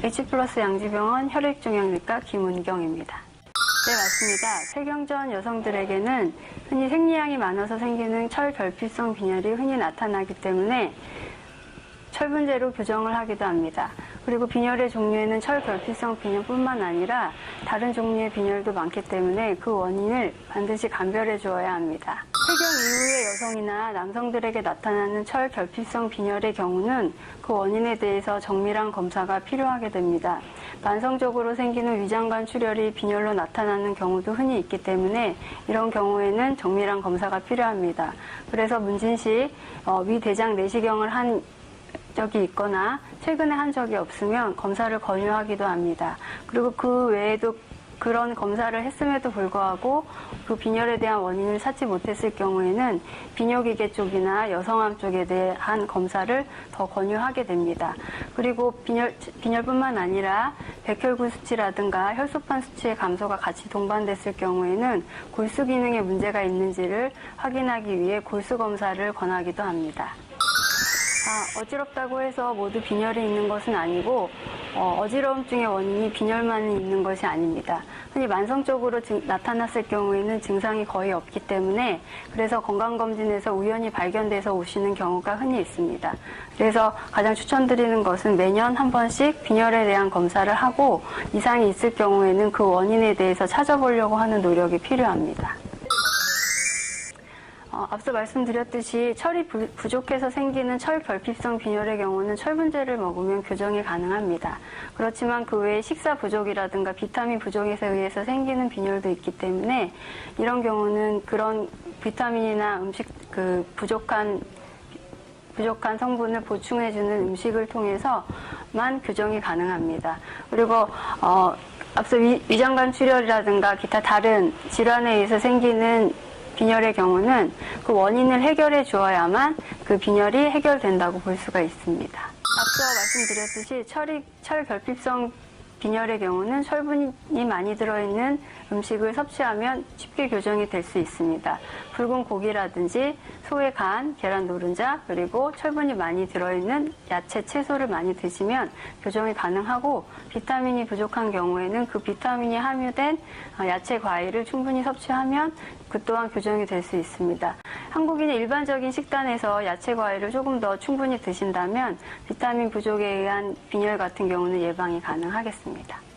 H+ 양지병원 혈액종양내과 김은경입니다. 네, 맞습니다. 폐경전 여성들에게는 흔히 생리량이 많아서 생기는 철결핍성 빈혈이 흔히 나타나기 때문에 철분제로 교정을 하기도 합니다. 그리고 빈혈의 종류에는 철결핍성 빈혈뿐만 아니라 다른 종류의 빈혈도 많기 때문에 그 원인을 반드시 감별해 주어야 합니다. 폐경 이후의 여성이나 남성들에게 나타나는 철결핍성 빈혈의 경우는 그 원인에 대해서 정밀한 검사가 필요하게 됩니다. 만성적으로 생기는 위장관 출혈이 빈혈로 나타나는 경우도 흔히 있기 때문에 이런 경우에는 정밀한 검사가 필요합니다. 그래서 문진 씨 위대장 내시경을 한 적이 있거나 최근에 한 적이 없으면 검사를 권유하기도 합니다. 그리고 그 외에도 그런 검사를 했음에도 불구하고 그 빈혈에 대한 원인을 찾지 못했을 경우에는 비뇨기계 쪽이나 여성암 쪽에 대한 검사를 더 권유하게 됩니다. 그리고 빈혈뿐만 아니라 백혈구 수치라든가 혈소판 수치의 감소가 같이 동반됐을 경우에는 골수 기능에 문제가 있는지를 확인하기 위해 골수 검사를 권하기도 합니다. 어지럽다고 해서 모두 빈혈이 있는 것은 아니고 어지러움증의 원인이 빈혈만 있는 것이 아닙니다. 흔히 만성적으로 나타났을 경우에는 증상이 거의 없기 때문에 그래서 건강검진에서 우연히 발견돼서 오시는 경우가 흔히 있습니다. 그래서 가장 추천드리는 것은 매년 한 번씩 빈혈에 대한 검사를 하고 이상이 있을 경우에는 그 원인에 대해서 찾아보려고 하는 노력이 필요합니다. 앞서 말씀드렸듯이 철이 부족해서 생기는 철결핍성 빈혈의 경우는 철분제를 먹으면 교정이 가능합니다. 그렇지만 그 외에 식사 부족이라든가 비타민 부족에 의해서 생기는 빈혈도 있기 때문에 이런 경우는 그런 비타민이나 음식 부족한 성분을 보충해주는 음식을 통해서만 교정이 가능합니다. 그리고 앞서 위장관 출혈이라든가 기타 다른 질환에 의해서 생기는 빈혈의 경우는 그 원인을 해결해 주어야만 그 빈혈이 해결된다고 볼 수가 있습니다. 앞서 말씀드렸듯이 철결핍성 빈혈의 경우는 철분이 많이 들어있는 음식을 섭취하면 쉽게 교정이 될 수 있습니다. 붉은 고기라든지 소의 간, 계란 노른자, 그리고 철분이 많이 들어있는 야채, 채소를 많이 드시면 교정이 가능하고 비타민이 부족한 경우에는 그 비타민이 함유된 야채, 과일을 충분히 섭취하면 그 또한 교정이 될 수 있습니다. 한국인의 일반적인 식단에서 야채, 과일을 조금 더 충분히 드신다면 비타민 부족에 의한 빈혈 같은 경우는 예방이 가능하겠습니다.